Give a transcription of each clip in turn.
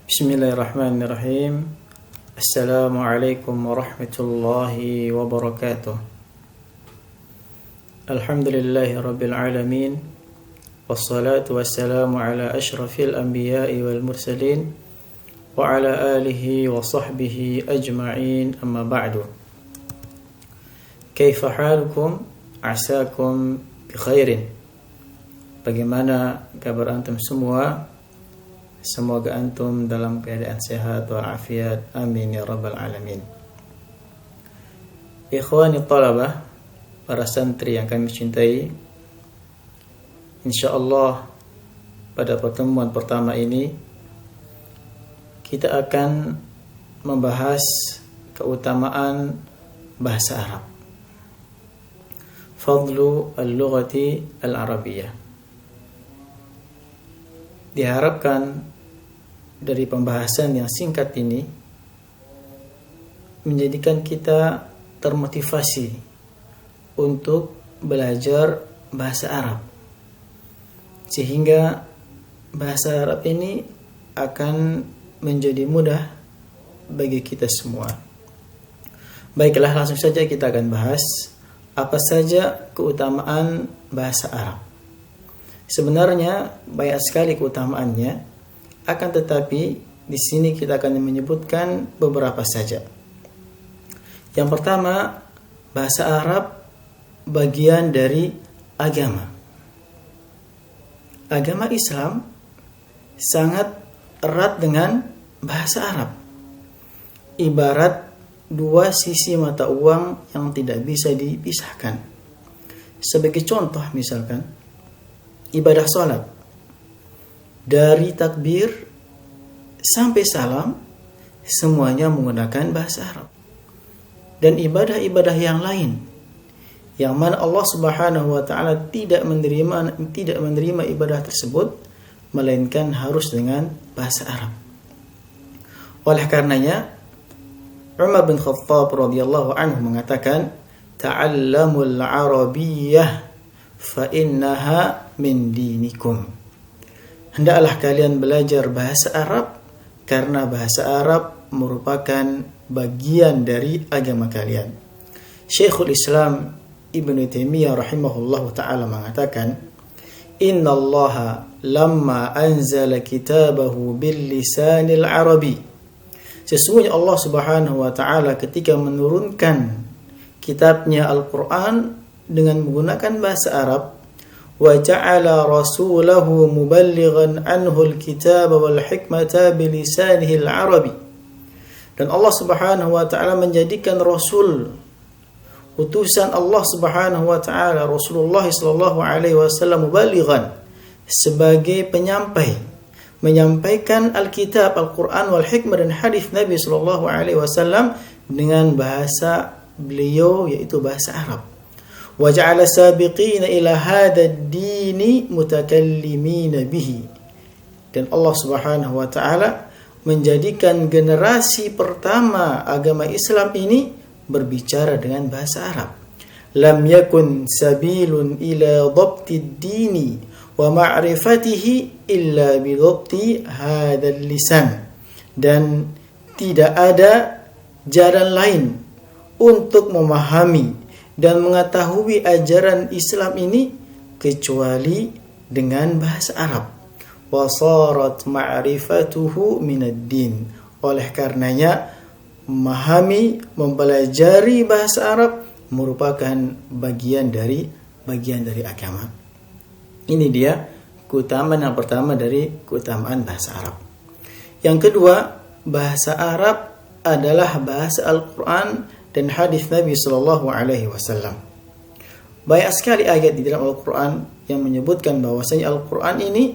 Bismillahirrahmanirrahim. Assalamualaikum warahmatullahi wabarakatuh. Alhamdulillahi rabbil alamin. Wassalatu wassalamu ala ashrafil anbiya'i wal mursalin wa ala alihi wa sahbihi ajma'in, amma ba'du. Kaifa halukum? Asakum bi khairin. Bagaimana kabar antum semua? Semoga antum dalam keadaan sehat walafiat. Amin ya rabbal alamin. Ikhwani talabah, para santri yang kami cintai, insyaallah pada pertemuan pertama ini kita akan membahas keutamaan bahasa Arab. Fadlu al-lughati al-arabiyyah. Diharapkan dari pembahasan yang singkat ini menjadikan kita termotivasi untuk belajar bahasa Arab, sehingga bahasa Arab ini akan menjadi mudah bagi kita semua. Baiklah, langsung saja kita akan bahas apa saja keutamaan bahasa Arab. Sebenarnya banyak sekali keutamaannya, akan tetapi di sini kita akan menyebutkan beberapa saja. Yang pertama, bahasa Arab bagian dari agama. Agama Islam sangat erat dengan bahasa Arab. Ibarat dua sisi mata uang yang tidak bisa dipisahkan. Sebagai contoh misalkan, ibadah salat, dari takbir sampai salam semuanya menggunakan bahasa Arab. Dan ibadah-ibadah yang lain yang mana Allah Subhanahu wa taala tidak menerima ibadah tersebut melainkan harus dengan bahasa Arab. Oleh karenanya Umar bin Khattab radhiyallahu anhu mengatakan, "Ta'allamul arabiyyah fa innaha min dinikum." Hendaklah kalian belajar bahasa Arab karena bahasa Arab merupakan bagian dari agama kalian. Syekhul Islam Ibnu Taimiyah rahimahullahu taala mengatakan, "Innallaha lamma anzala kitabahu bil lisanil arabi." Sesungguhnya Allah Subhanahu wa taala ketika menurunkan kitabnya Al-Qur'an dengan menggunakan bahasa Arab, wa ja'ala rasulahu muballighan anhu al-kitaba wal hikmata bilisanihi al-arabi. Dan Allah Subhanahu wa taala menjadikan rasul, utusan Allah Subhanahu wa taala, Rasulullah sallallahu alaihi wasallam, muballighan, sebagai penyampai, menyampaikan Alkitab, Al-Qur'an wal hikmah dan hadis Nabi sallallahu alaihi wasallam dengan bahasa beliau, yaitu bahasa Arab. وَجَعَلَ سَابِقِينَ إِلَى هَذَا الدِّينِ مُتَكَلِّمِينَ بِهِ. Dan Allah Subhanahu wa taala menjadikan generasi pertama agama Islam ini berbicara dengan bahasa Arab. Lam yakun sabilun ila dhabti ad-dini wa ma'rifatihi illa bi dhabti hadzal lisan. Dan tidak ada jalan lain untuk memahami dan mengetahui ajaran Islam ini kecuali dengan bahasa Arab. Wasarat ma'rifatuhu minad din. Oleh karenanya memahami, mempelajari bahasa Arab merupakan bagian dari agama. Ini dia keutamaan yang pertama dari keutamaan bahasa Arab. Yang kedua, bahasa Arab adalah bahasa Al-Qur'an dan hadis Nabi sallallahu alaihi wasallam. Banyak sekali ayat di dalam Al-Qur'an yang menyebutkan bahwasanya Al-Qur'an ini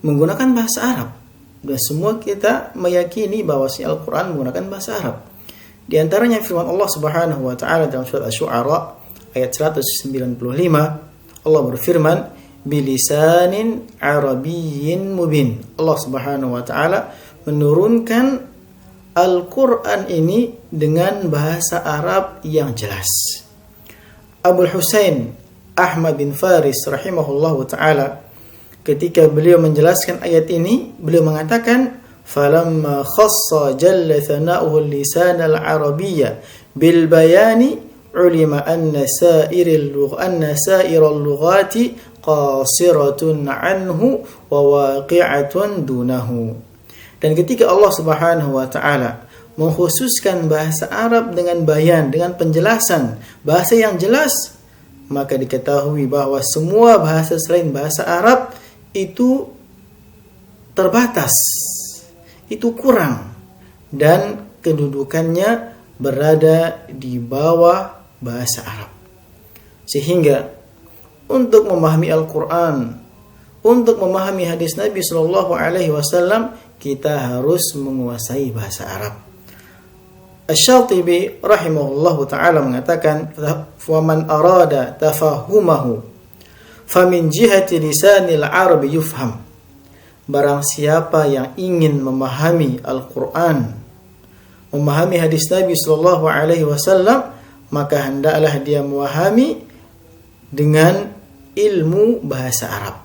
menggunakan bahasa Arab. Dan semua kita meyakini bahwasanya Al-Qur'an menggunakan bahasa Arab. Di antaranya firman Allah Subhanahu wa taala dalam surat Asy-Syu'ara ayat 195, Allah berfirman, bilisanin arabiyyin mubin. Allah Subhanahu wa taala menurunkan Al-Quran ini dengan bahasa Arab yang jelas. Abu Husain Ahmad bin Faris rahimahullahu ta'ala, ketika beliau menjelaskan ayat ini, beliau mengatakan, falamma khassa jalla thana'uhu al-lisan al-arabiyya bil bayani ulima anna sa'iral lughati qasiratun anhu wa waqi'atun dunahu. Dan ketika Allah Subhanahu wa taala mengkhususkan bahasa Arab dengan bayan, dengan penjelasan, bahasa yang jelas, maka diketahui bahwa semua bahasa selain bahasa Arab itu terbatas, itu kurang, dan kedudukannya berada di bawah bahasa Arab. Sehingga untuk memahami Al-Quran, untuk memahami hadis Nabi SAW, kita harus menguasai bahasa Arab. Asy-Syatibi rahimahullahu ta'ala mengatakan, وَمَنْ أَرَادَ تَفَهُمَهُ فَمِنْ جِهَةِ لِسَانِ الْعَرَبِ يُفْهَمْ. Barang siapa yang ingin memahami Al-Quran, memahami hadis Nabi SAW, maka hendaklah dia memahami dengan ilmu bahasa Arab.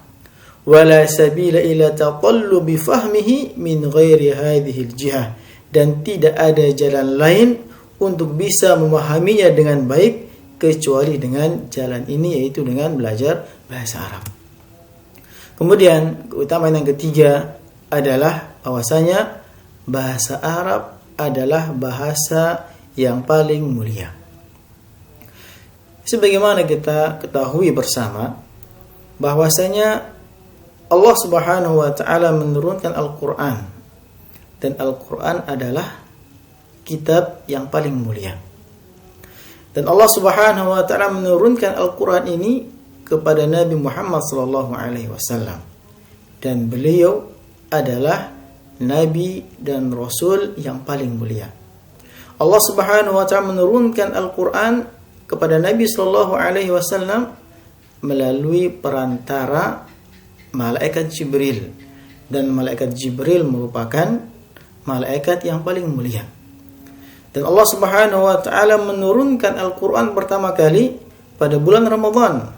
وَلَا سَبِيلَ إِلَى تَطَلُّبِ فَهْمِهِ مِنْ غَيْرِ هَذِهِ الْجِهَةِ. Dan tidak ada jalan lain untuk bisa memahaminya dengan baik kecuali dengan jalan ini, yaitu dengan belajar bahasa Arab. Kemudian keutamaan yang ketiga adalah bahwasanya bahasa Arab adalah bahasa yang paling mulia. Sebagaimana kita ketahui bersama bahwasanya Allah Subhanahu wa taala menurunkan Al-Qur'an, dan Al-Quran adalah kitab yang paling mulia. Dan Allah Subhanahu wa ta'ala menurunkan Al-Quran ini kepada Nabi Muhammad SAW. Dan beliau adalah Nabi dan Rasul yang paling mulia. Allah Subhanahu wa ta'ala menurunkan Al-Quran kepada Nabi SAW melalui perantara malaikat Jibril. Dan malaikat Jibril merupakan malaikat yang paling mulia. Dan Allah Subhanahu wa taala menurunkan Al-Qur'an pertama kali pada bulan Ramadan.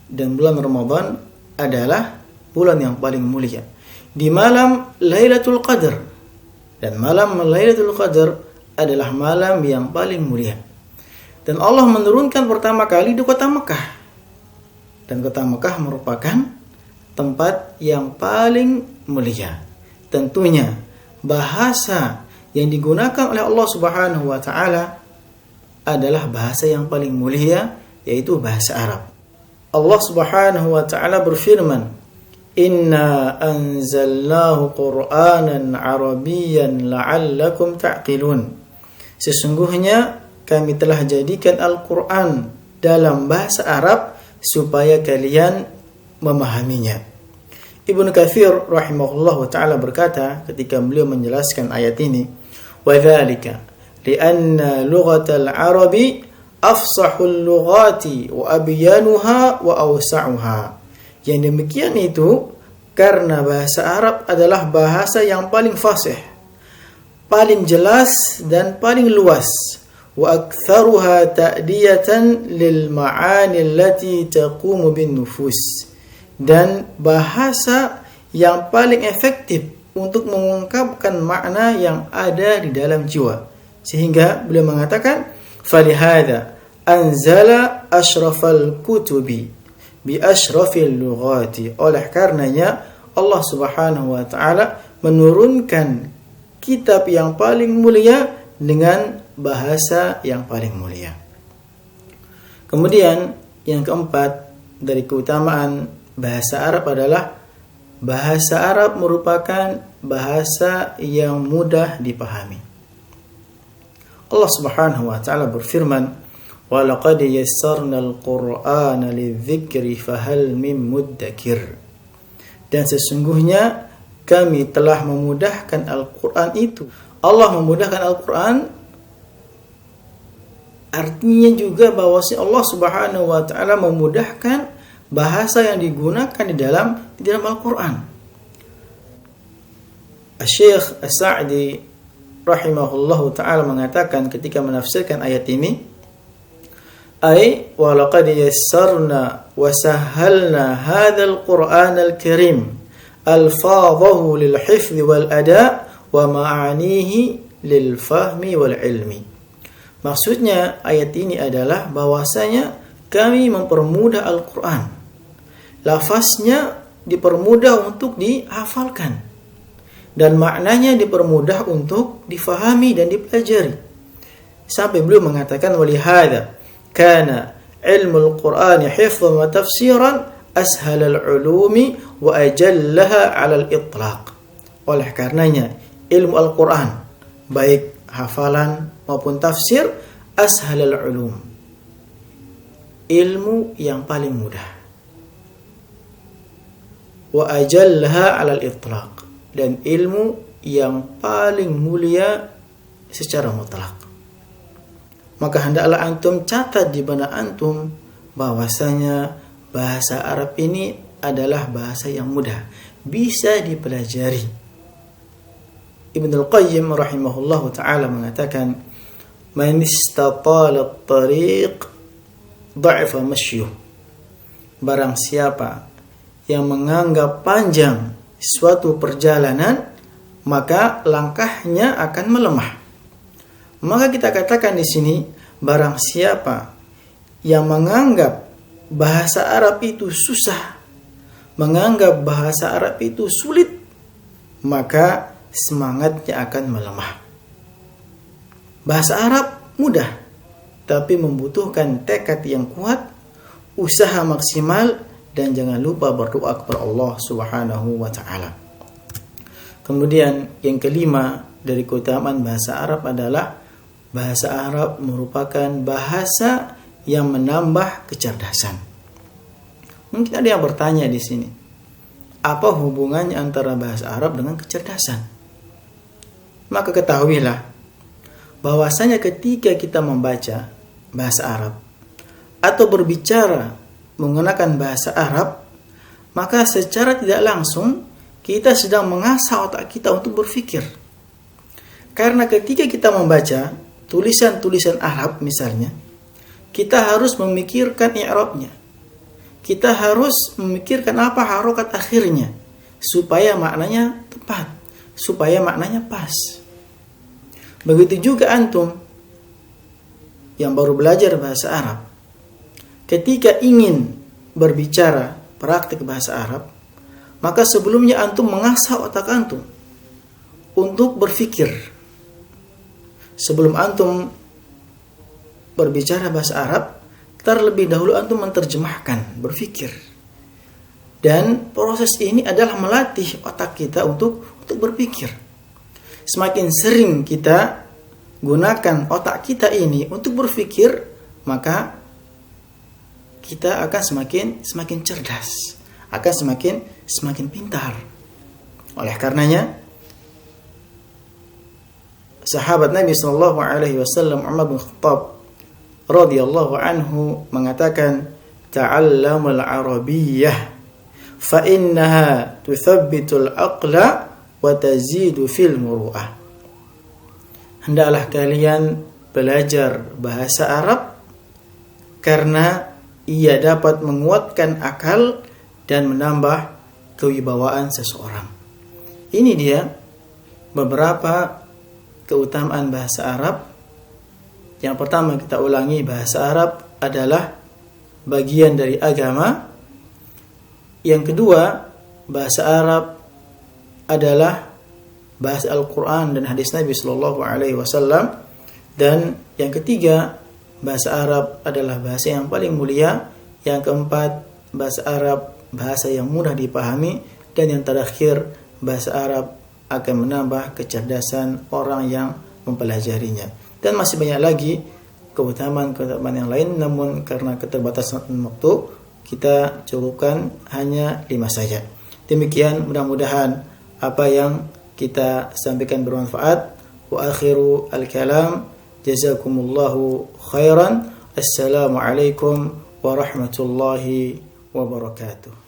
Dan bulan Ramadan adalah bulan yang paling mulia. Di malam Lailatul Qadar. Dan malam Lailatul Qadar adalah malam yang paling mulia. Dan Allah menurunkan pertama kali di kota Mekah. Dan kota Mekah merupakan tempat yang paling mulia. Tentunya bahasa yang digunakan oleh Allah Subhanahu wa taala adalah bahasa yang paling mulia, yaitu bahasa Arab. Allah Subhanahu wa taala berfirman, "Inna anzalnahu Qur'anan Arabiyyan la'allakum ta'qilun." Sesungguhnya kami telah jadikan Al-Qur'an dalam bahasa Arab supaya kalian memahaminya. Ibnu Katsir rahimahullahu ta'ala berkata ketika beliau menjelaskan ayat ini, وَذَلِكَ لِأَنَّ لُغَةَ الْعَرَبِ أَفْصَحُ اللُّغَاتِ وَأَبْيَانُهَا وَأَوْسَعُهَا. Yang demikian itu karena bahasa Arab adalah bahasa yang paling fasih, paling jelas dan paling luas. وَأَكْثَرُهَا تَأْدِيَةً لِلْمَعَانِ الَّتِي تَقُومُ بِالنُّفُوسِ. Dan bahasa yang paling efektif untuk mengungkapkan makna yang ada di dalam jiwa. Sehingga beliau mengatakan, فَلِهَذَا أَنْزَلَ أَشْرَفَ الْكُتُبِ بِأَشْرَفِ اللُّغَاتِ. Oleh karenanya Allah Subhanahu wa ta'ala menurunkan kitab yang paling mulia dengan bahasa yang paling mulia. Kemudian yang keempat dari keutamaan bahasa Arab adalah bahasa Arab merupakan bahasa yang mudah dipahami. Allah Subhanahu wa taala berfirman, "Wa laqad yassarnal Qur'ana lidzikri fahal mim muddakir." Dan sesungguhnya kami telah memudahkan Al-Qur'an itu. Allah memudahkan Al-Qur'an artinya juga bahwa Allah Subhanahu wa taala memudahkan bahasa yang digunakan di dalam Al-Quran. Syekh As-Sa'di rahimahullahu ta'ala mengatakan ketika menafsirkan ayat ini, ay wa laqad yassarna wa sahhalna hadzal Qur'anal karim alfadhahu lil hifdhi wal ada wa ma'anihi lil fahmi wal ilmi. Maksudnya ayat ini adalah bahwasanya kami mempermudah Al-Quran. Lafaznya dipermudah untuk dihafalkan dan maknanya dipermudah untuk difahami dan dipelajari. Sampai beliau mengatakan walihada kana ilmu al-Qur'an hifdhan wa tafsiran ashal al-ulumi wa ajallaha 'ala al-itlaq. Oleh karenanya ilmu Al-Quran baik hafalan maupun tafsir ashal al-ulum, ilmu yang paling mudah, wa ajallaha 'ala al-itlaq, dan ilmu yang paling mulia secara mutlak. Maka hendaklah antum catat di benak antum bahwasanya bahasa Arab ini adalah bahasa yang mudah, bisa dipelajari. Ibnul Qayyim rahimahullahu ta'ala mengatakan, man istatala at-tariq dha'ifa mashyuh. Barang siapa yang menganggap panjang suatu perjalanan, maka langkahnya akan melemah. Maka kita katakan di sini, barang siapa yang menganggap bahasa Arab itu susah, menganggap bahasa Arab itu sulit, maka semangatnya akan melemah. Bahasa Arab mudah, tapi membutuhkan tekad yang kuat, usaha maksimal, dan jangan lupa berdoa kepada Allah Subhanahu wa ta'ala. Kemudian yang kelima dari keutamaan bahasa Arab adalah bahasa Arab merupakan bahasa yang menambah kecerdasan. Mungkin ada yang bertanya di sini, apa hubungannya antara bahasa Arab dengan kecerdasan? Maka ketahuilah bahwasanya ketika kita membaca bahasa Arab atau berbicara menggunakan bahasa Arab, maka secara tidak langsung kita sedang mengasah otak kita untuk berpikir. Karena ketika kita membaca tulisan-tulisan Arab misalnya, kita harus memikirkan i'rabnya. Kita harus memikirkan apa harokat akhirnya supaya maknanya tepat, supaya maknanya pas. Begitu juga antum yang baru belajar bahasa Arab, ketika ingin berbicara praktik bahasa Arab, maka sebelumnya antum mengasah otak antum untuk berpikir. Sebelum antum berbicara bahasa Arab, terlebih dahulu antum menerjemahkan, berpikir. Dan proses ini adalah melatih otak kita untuk berpikir. Semakin sering kita gunakan otak kita ini untuk berpikir, maka kita akan semakin cerdas, akan semakin pintar. Oleh karenanya, sahabat Nabi sallallahu alaihi wasallam Umar bin Khattab radhiyallahu anhu mengatakan, ta'allamul arabiyyah fa innaha tuthabbitul aqla wa tazidu fil muru'ah. Hendaklah kalian belajar bahasa Arab karena ia dapat menguatkan akal dan menambah kewibawaan seseorang. Ini dia beberapa keutamaan bahasa Arab. Yang pertama, kita ulangi, bahasa Arab adalah bagian dari agama. Yang kedua, bahasa Arab adalah bahasa Al-Quran dan hadis Nabi Sallallahu Alaihi Wasallam. Dan yang ketiga, bahasa Arab adalah bahasa yang paling mulia. Yang keempat, bahasa Arab bahasa yang mudah dipahami. Dan yang terakhir, bahasa Arab akan menambah kecerdasan orang yang mempelajarinya. Dan masih banyak lagi keutamaan yang lain, namun karena keterbatasan waktu, kita cukupkan hanya 5 saja. Demikian, mudah-mudahan apa yang kita sampaikan bermanfaat. Wa akhiru al-kalam, jazakumullahu khairan. Assalamualaikum warahmatullahi wabarakatuh.